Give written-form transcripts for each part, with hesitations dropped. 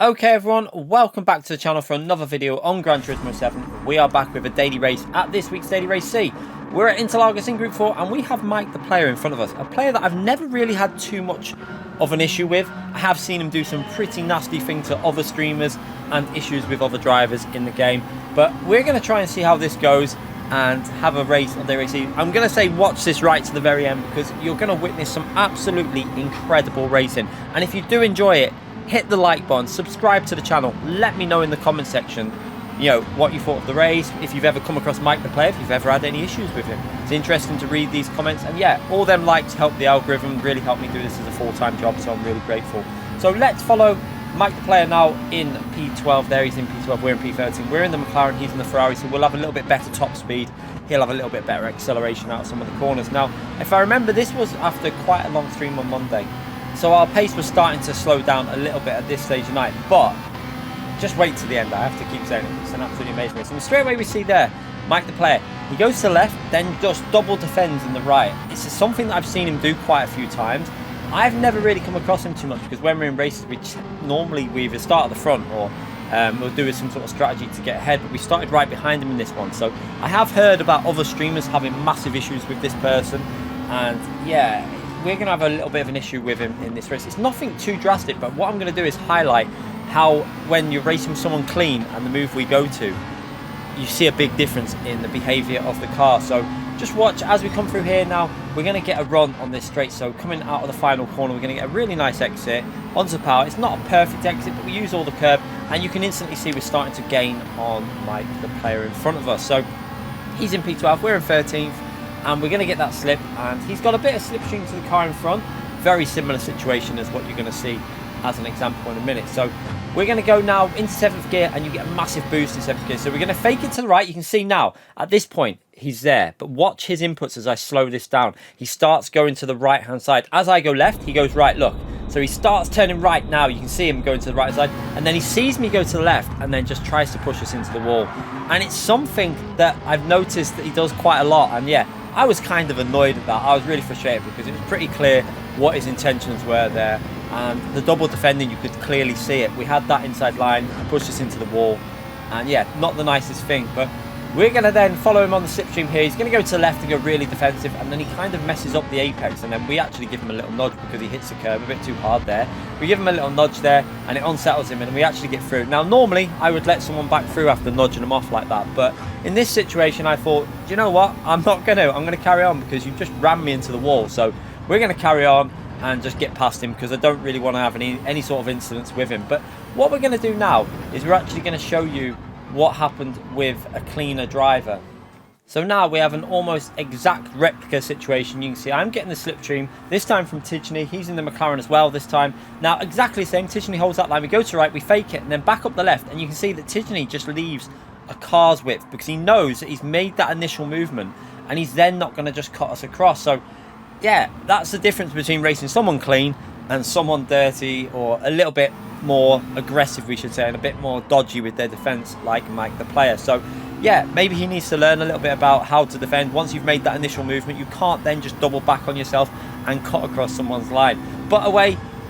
Okay everyone, welcome back to the channel for another video on Gran Turismo 7. We are back with a daily race at this week's Daily Race C. We're at Interlagos in Group 4 and we have Mike the player in front of us. A player that I've never really had too much of an issue with. I have seen him do some pretty nasty things to other streamers and issues with other drivers in the game. But we're going to try and see how this goes and have a race on Daily Race C. I'm going to say watch this right to the very end because you're going to witness some absolutely incredible racing. And if you do enjoy it, hit the like button, subscribe to the channel, let me know in the comment section, what you thought of the race, if you've ever come across Mike the player, if you've ever had any issues with him. It's interesting to read these comments, and yeah, all them likes help the algorithm, really help me do this as a full-time job, so I'm really grateful. So let's follow Mike the player now in P12. There, he's in P12, we're in P13, we're in the McLaren, he's in the Ferrari, so we'll have a little bit better top speed, he'll have a little bit better acceleration out of some of the corners. Now, if I remember, this was after quite a long stream on Monday, so our pace was starting to slow down a little bit at this stage of night, but just wait to the end. I have to keep saying it. It's an absolutely amazing race. And straight away we see there, Mike the player, he goes to the left, then just double defends in the right. It's something that I've seen him do quite a few times. I've never really come across him too much because when we're in races, normally we either start at the front or we'll do some sort of strategy to get ahead, but we started right behind him in this one. So I have heard about other streamers having massive issues with this person, and yeah, we're going to have a little bit of an issue with him in this race. It's nothing too drastic, but what I'm going to do is highlight how when you're racing someone clean and the move we go to, you see a big difference in the behaviour of the car. So just watch as we come through here now. We're going to get a run on this straight. So coming out of the final corner, we're going to get a really nice exit onto power. It's not a perfect exit, but we use all the curb, and you can instantly see we're starting to gain on Mike, the player in front of us. So he's in P12, we're in 13th. And we're going to get that slip, and he's got a bit of slipstream to the car in front. Very similar situation as what you're going to see as an example in a minute. So we're going to go now into 7th gear, and you get a massive boost in 7th gear. So we're going to fake it to the right. You can see now, at this point, he's there. But watch his inputs as I slow this down. He starts going to the right-hand side. As I go left, he goes right, look. So he starts turning right now. You can see him going to the right side. And then he sees me go to the left and then just tries to push us into the wall. And it's something that I've noticed that he does quite a lot. And yeah, I was kind of annoyed at that. I was really frustrated because it was pretty clear what his intentions were there. And the double defending, you could clearly see it. We had that inside line, pushed us into the wall. And yeah, not the nicest thing. But we're going to then follow him on the slipstream here. He's going to go to the left and go really defensive. And then he kind of messes up the apex. And then we actually give him a little nudge because he hits the curb a bit too hard there. We give him a little nudge there and it unsettles him and we actually get through. Now, normally I would let someone back through after nudging him off like that. But in this situation, I thought, do you know what? I'm going to carry on because you've just rammed me into the wall. So we're going to carry on and just get past him because I don't really want to have any sort of incidents with him. But what we're going to do now is we're actually going to show you what happened with a cleaner driver. So now we have an almost exact replica situation. You can see I'm getting the slipstream, this time from Tijani. He's in the McLaren as well this time. Now exactly the same, Tijani holds that line, we go to right, we fake it, and then back up the left, and you can see that Tijani just leaves a car's width because he knows that he's made that initial movement and he's then not going to just cut us across. So yeah, that's the difference between racing someone clean and someone dirty or a little bit more aggressive, we should say, and a bit more dodgy with their defense, like Mike the player. So yeah, maybe he needs to learn a little bit about how to defend. Once you've made that initial movement, you can't then just double back on yourself and cut across someone's line. But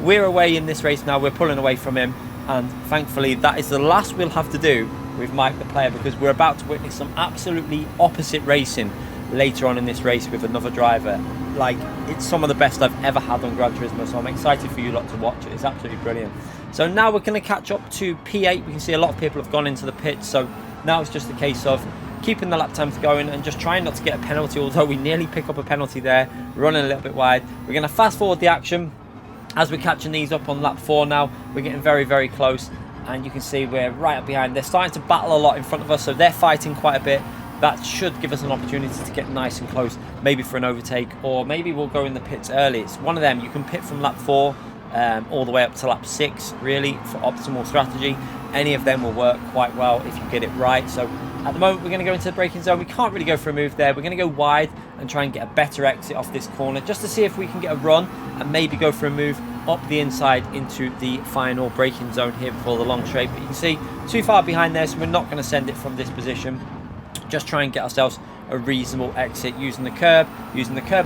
we're away in this race now, we're pulling away from him, and thankfully that is the last we'll have to do with Mike the player because we're about to witness some absolutely opposite racing later on in this race with another driver. Like, it's some of the best I've ever had on Gran Turismo, so I'm excited for you lot to watch it. It's absolutely brilliant. So now we're going to catch up to P8. We can see a lot of people have gone into the pits, so now it's just a case of keeping the lap times going and just trying not to get a penalty, although we nearly pick up a penalty there, running a little bit wide. We're going to fast forward the action as we're catching these up on lap 4 now. We're getting very, very close, and you can see we're right up behind. They're starting to battle a lot in front of us, so they're fighting quite a bit. That should give us an opportunity to get nice and close, maybe for an overtake, or maybe we'll go in the pits early. It's one of them. You can pit from lap 4 all the way up to lap 6, really, for optimal strategy. Any of them will work quite well if you get it right. So at the moment, we're going to go into the braking zone. We can't really go for a move there. We're going to go wide and try and get a better exit off this corner, just to see if we can get a run and maybe go for a move up the inside into the final braking zone here before the long straight. But you can see too far behind there, so we're not going to send it from this position. Just try and get ourselves a reasonable exit using the curb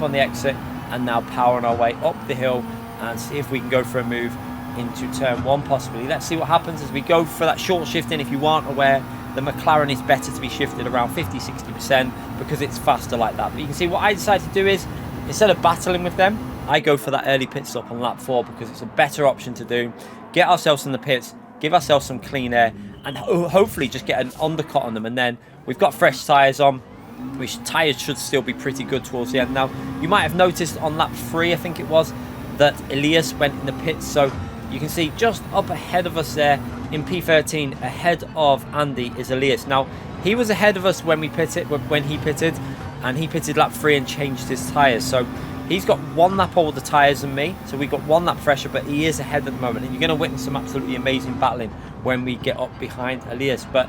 on the exit, and now powering our way up the hill and see if we can go for a move into turn 1 possibly. Let's see what happens as we go for that short shifting. If you aren't aware, the McLaren is better to be shifted around 50-60% because it's faster like that. But you can see what I decided to do is, instead of battling with them, I go for that early pit stop on lap 4 because it's a better option to do. Get ourselves in the pits, give ourselves some clean air, and hopefully just get an undercut on them. And then we've got fresh tyres on, which tyres should still be pretty good towards the end. Now, you might have noticed on lap 3, I think it was, that Elias went in the pits. So you can see just up ahead of us there in P13, ahead of Andy, is Elias. Now, he was ahead of us when he pitted, and he pitted lap 3 and changed his tyres. So he's got 1 lap older tyres than me, so we've got 1 lap fresher, but he is ahead at the moment. And you're going to witness some absolutely amazing battling when we get up behind Elias. But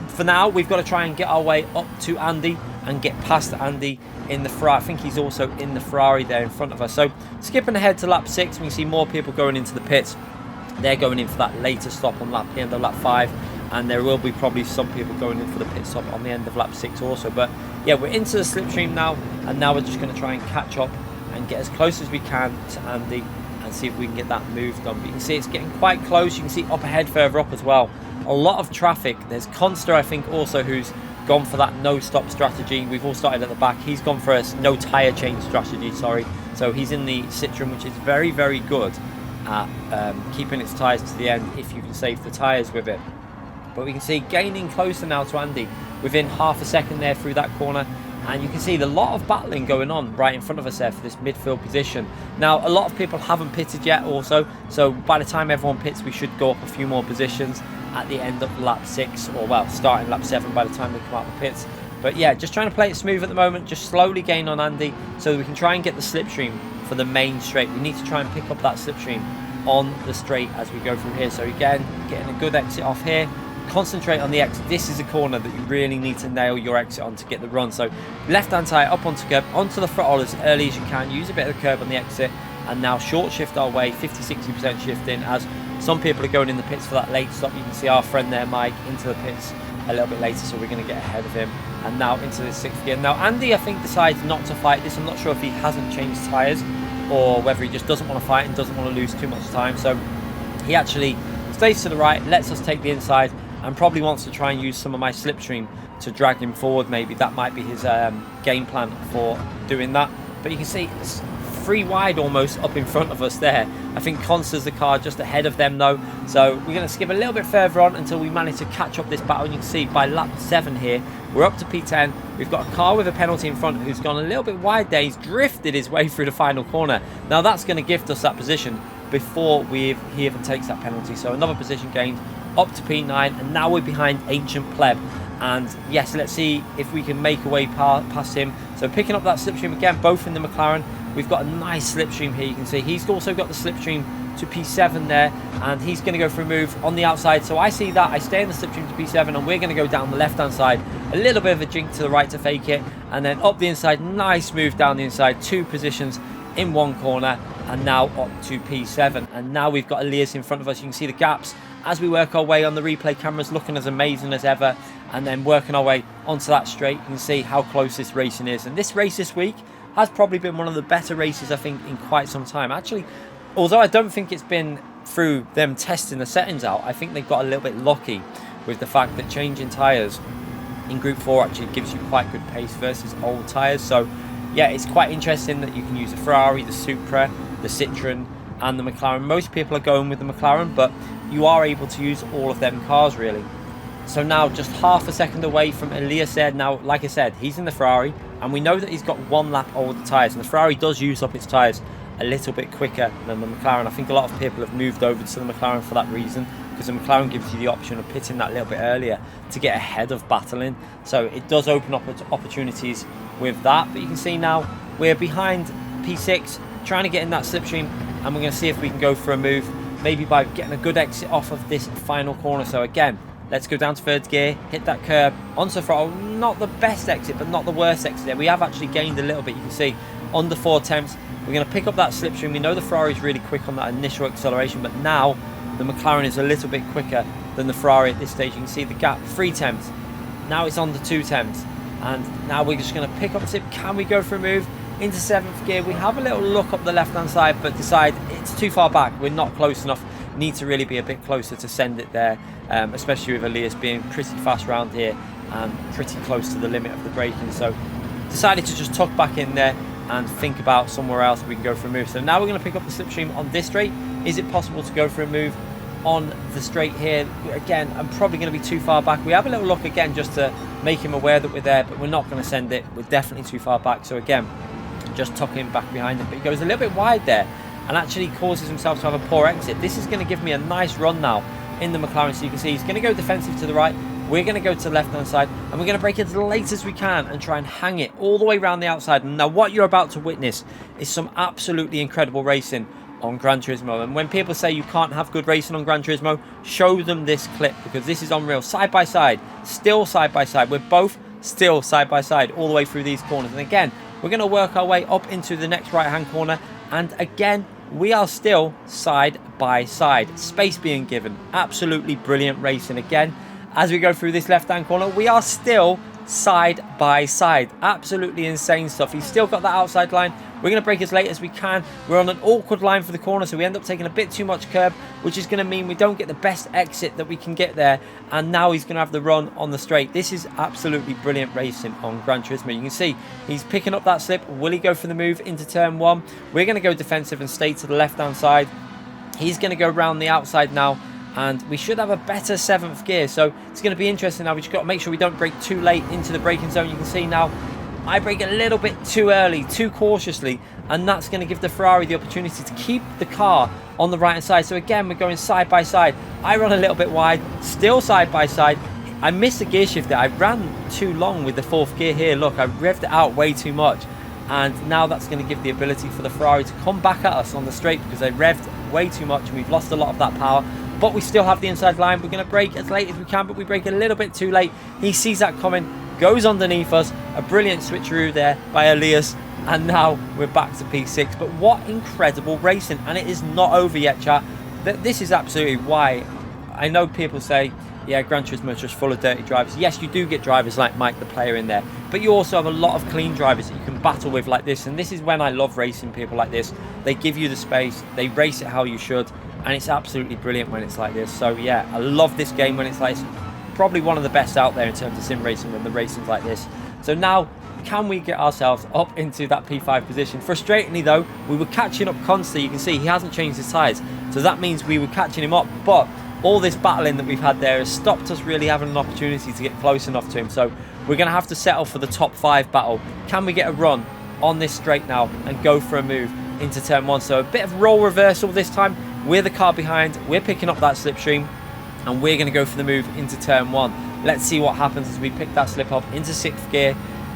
for now, we've got to try and get our way up to Andy and get past Andy in the Ferrari. I think he's also in the Ferrari there in front of us. So skipping ahead to lap 6, we can see more people going into the pits. They're going in for that later stop on the end of lap 5, and there will be probably some people going in for the pit stop on the end of lap 6 also. But yeah, we're into the slipstream now, and now we're just going to try and catch up and get as close as we can to Andy and see if we can get that moved on. But you can see it's getting quite close. You can see up ahead further up as well, a lot of traffic. There's Conster, I think, also, who's gone for that no stop strategy. We've all started at the back. He's gone for a no tyre change strategy, sorry. So he's in the Citroen, which is very, very good at keeping its tyres to the end if you can save the tyres with it. But we can see gaining closer now to Andy within half a second there through that corner. And you can see a lot of battling going on right in front of us there for this midfield position. Now, a lot of people haven't pitted yet also, so by the time everyone pits, we should go up a few more positions at the end of lap 6, or well, starting lap 7 by the time we come out of the pits. But yeah, just trying to play it smooth at the moment, just slowly gain on Andy so that we can try and get the slipstream for the main straight. We need to try and pick up that slipstream on the straight as we go through here. So again, getting a good exit off here. Concentrate on the exit. This is a corner that you really need to nail your exit on to get the run. So left hand tyre up onto curb, onto the throttle as early as you can. Use a bit of the curb on the exit, and now short shift our way, 50-60% shift in, as some people are going in the pits for that late stop. You can see our friend there, Mike, into the pits a little bit later, so we're going to get ahead of him. And now into the 6th gear. Now Andy, I think, decides not to fight this. I'm not sure if he hasn't changed tyres or whether he just doesn't want to fight and doesn't want to lose too much time. So he actually stays to the right, lets us take the inside, and probably wants to try and use some of my slipstream to drag him forward. Maybe that might be his game plan for doing that. But you can see it's 3 wide almost up in front of us there. I think Conster's the car just ahead of them though. So we're going to skip a little bit further on until we manage to catch up this battle. And you can see by lap 7 here, we're up to P10. We've got a car with a penalty in front who's gone a little bit wide there. He's drifted his way through the final corner. Now that's going to gift us that position before he even takes that penalty. So another position gained up to P9, and now we're behind Ancient Pleb. And yes, let's see if we can make a way past him. So picking up that slipstream again, both in the McLaren. We've got a nice slipstream here. You can see he's also got the slipstream to P7 there, and he's going to go for a move on the outside. So I see that, I stay in the slipstream to P7, and we're going to go down the left hand side, a little bit of a jink to the right to fake it, and then up the inside. Nice move down the inside, 2 positions in 1 corner, and now up to P7. And now we've got Elias in front of us. You can see the gaps as we work our way on the replay cameras, looking as amazing as ever, and then working our way onto that straight. You can see how close this racing is, and this race this week has probably been one of the better races I think in quite some time. Actually, although I don't think it's been through them testing the settings out, I think they've got a little bit lucky with the fact that changing tyres in Group 4 actually gives you quite good pace versus old tyres. So yeah, it's quite interesting that you can use the Ferrari, the Supra, the Citroen and the McLaren. Most people are going with the McLaren, but you are able to use all of them cars really. So now just half a second away from Elias there. Now, like I said, he's in the Ferrari, and we know that he's got 1 lap older tyres, and the Ferrari does use up its tyres a little bit quicker than the McLaren. I think a lot of people have moved over to the McLaren for that reason, because the McLaren gives you the option of pitting that little bit earlier to get ahead of battling. So it does open up opportunities with that. But you can see now we're behind P6, trying to get in that slipstream, and we're going to see if we can go for a move, maybe by getting a good exit off of this final corner. So again, let's go down to 3rd gear, hit that curb, onto the throttle. Not the best exit, but not the worst exit there. We have actually gained a little bit. You can see under 4 attempts, we're going to pick up that slipstream. We know the Ferrari is really quick on that initial acceleration, but now the McLaren is a little bit quicker than the Ferrari at this stage. You can see the gap, 3 attempts. Now it's on the 2 attempts. And now we're just going to pick up the tip. Can we go for a move? into 7th gear. We have a little look up the left hand side, but decide it's too far back, we're not close enough, need to really be a bit closer to send it there, especially with Elias being pretty fast around here and pretty close to the limit of the braking. So decided to just tuck back in there and think about somewhere else we can go for a move. So now we're going to pick up the slipstream on this straight. Is it possible to go for a move on the straight here? Again, I'm probably going to be too far back. We have a little look again just to make him aware that we're there, but we're not going to send it. We're definitely too far back. So again, just tuck him back behind him. But he goes a little bit wide there and actually causes himself to have a poor exit. This is going to give me a nice run now in the McLaren. So you can see he's going to go defensive to the right. We're going to go to the left-hand side, and we're going to brake as late as we can and try and hang it all the way around the outside. And now what you're about to witness is some absolutely incredible racing on Gran Turismo. And when people say you can't have good racing on Gran Turismo, show them this clip, because this is unreal. Side by side, still side by side. We're both still side by side all the way through these corners. And again, we're going to work our way up into the next right-hand corner. And again, we are still side by side. Space being given. Absolutely brilliant racing again. As we go through this left-hand corner, we are still side by side. Absolutely insane stuff. He's still got that outside line. We're going to brake as late as we can. We're on an awkward line for the corner, so we end up taking a bit too much curb, which is going to mean we don't get the best exit that we can get there. And now he's going to have the run on the straight. This is absolutely brilliant racing on Gran Turismo. You can see he's picking up that slip. Will he go for the move into turn 1? We're going to go defensive and stay to the left-hand side. He's going to go around the outside now, and we should have a better 7th gear. So it's going to be interesting now. We've just got to make sure we don't brake too late into the braking zone. You can see now I brake a little bit too early, too cautiously, and that's going to give the Ferrari the opportunity to keep the car on the right hand side. So again, we're going side by side. I run a little bit wide, still side by side. I missed the gear shift there. I ran too long with the 4th gear here. Look, I revved it out way too much, and now that's going to give the ability for the Ferrari to come back at us on the straight, because they revved way too much and we've lost a lot of that power. But we still have the inside line. We're going to brake as late as we can, but we brake a little bit too late. He sees that coming, goes underneath us. A brilliant switcheroo there by Elias, and now we're back to P6. But what incredible racing, and it is not over yet, chat. This is absolutely why I know people say, yeah, Gran Turismo is just full of dirty drivers. Yes, you do get drivers like Mike the player in there, but you also have a lot of clean drivers that you can battle with like this. And this is when I love racing people like this. They give you the space, they race it how you should, and it's absolutely brilliant when it's like this. So yeah, I love this game when it's like this. Probably one of the best out there in terms of sim racing when the racing's like this. So now, can we get ourselves up into that P5 position? Frustratingly though, we were catching up constantly. You can see he hasn't changed his tyres, so that means we were catching him up. But all this battling that we've had there has stopped us really having an opportunity to get close enough to him. So we're going to have to settle for the top 5 battle. Can we get a run on this straight now and go for a move into turn 1? So a bit of role reversal this time. We're the car behind, we're picking up that slipstream, and we're going to go for the move into turn 1. Let's see what happens as we pick that slip up into 6th gear.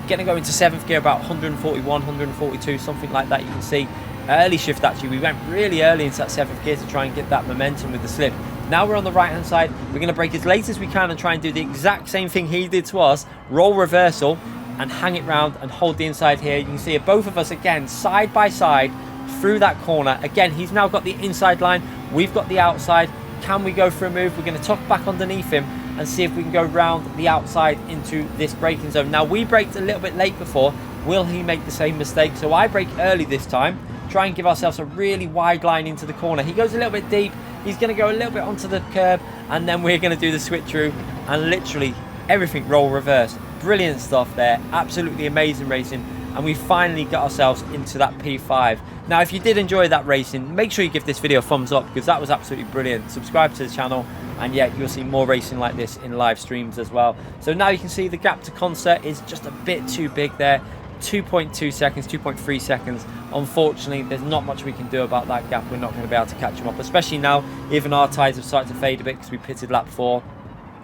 Going to go into 7th gear about 141, 142, something like that. You can see early shift actually. We went really early into that 7th gear to try and get that momentum with the slip. Now we're on the right hand side. We're going to brake as late as we can and try and do the exact same thing he did to us. Roll reversal and hang it round and hold the inside here. You can see both of us again side by side through that corner. Again, he's now got the inside line. We've got the outside. Can we go for a move? We're going to tuck back underneath him and see if we can go round the outside into this braking zone. Now, we braked a little bit late before. Will he make the same mistake? So I brake early this time. Try and give ourselves a really wide line into the corner. He goes a little bit deep. He's going to go a little bit onto the curb, and then we're going to do the switcheroo and literally everything roll reverse. Brilliant stuff there. Absolutely amazing racing. And we finally got ourselves into that P5. Now, if you did enjoy that racing, make sure you give this video a thumbs up, because that was absolutely brilliant. Subscribe to the channel, and yeah, you'll see more racing like this in live streams as well. So now you can see the gap to Corsair is just a bit too big there. 2.2 seconds, 2.3 seconds. Unfortunately, there's not much we can do about that gap. We're not going to be able to catch him up, especially now. Even our tyres have started to fade a bit because we pitted lap 4.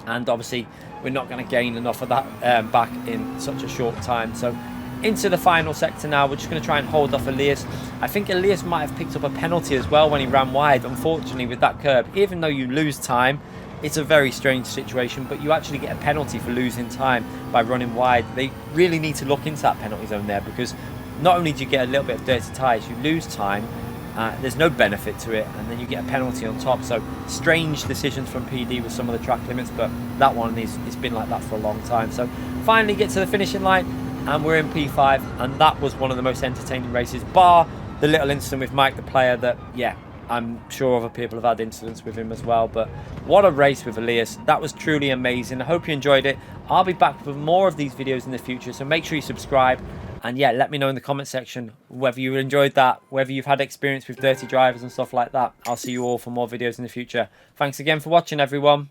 And obviously, we're not going to gain enough of that back in such a short time. So into the final sector now. We're just going to try and hold off Elias. I think Elias might have picked up a penalty as well when he ran wide, unfortunately, with that curb. Even though you lose time, it's a very strange situation, but you actually get a penalty for losing time by running wide. They really need to look into that penalty zone there, because not only do you get a little bit of dirty tyres, you lose time, there's no benefit to it, and then you get a penalty on top. So strange decisions from PD with some of the track limits, but that one it's been like that for a long time. So finally get to the finishing line. and we're in P5, and that was one of the most entertaining races, bar the little incident with Mike the player that, yeah, I'm sure other people have had incidents with him as well. But what a race with Elias. That was truly amazing. I hope you enjoyed it. I'll be back with more of these videos in the future, so make sure you subscribe. And yeah, let me know in the comment section whether you enjoyed that, whether you've had experience with dirty drivers and stuff like that. I'll see you all for more videos in the future. Thanks again for watching, everyone.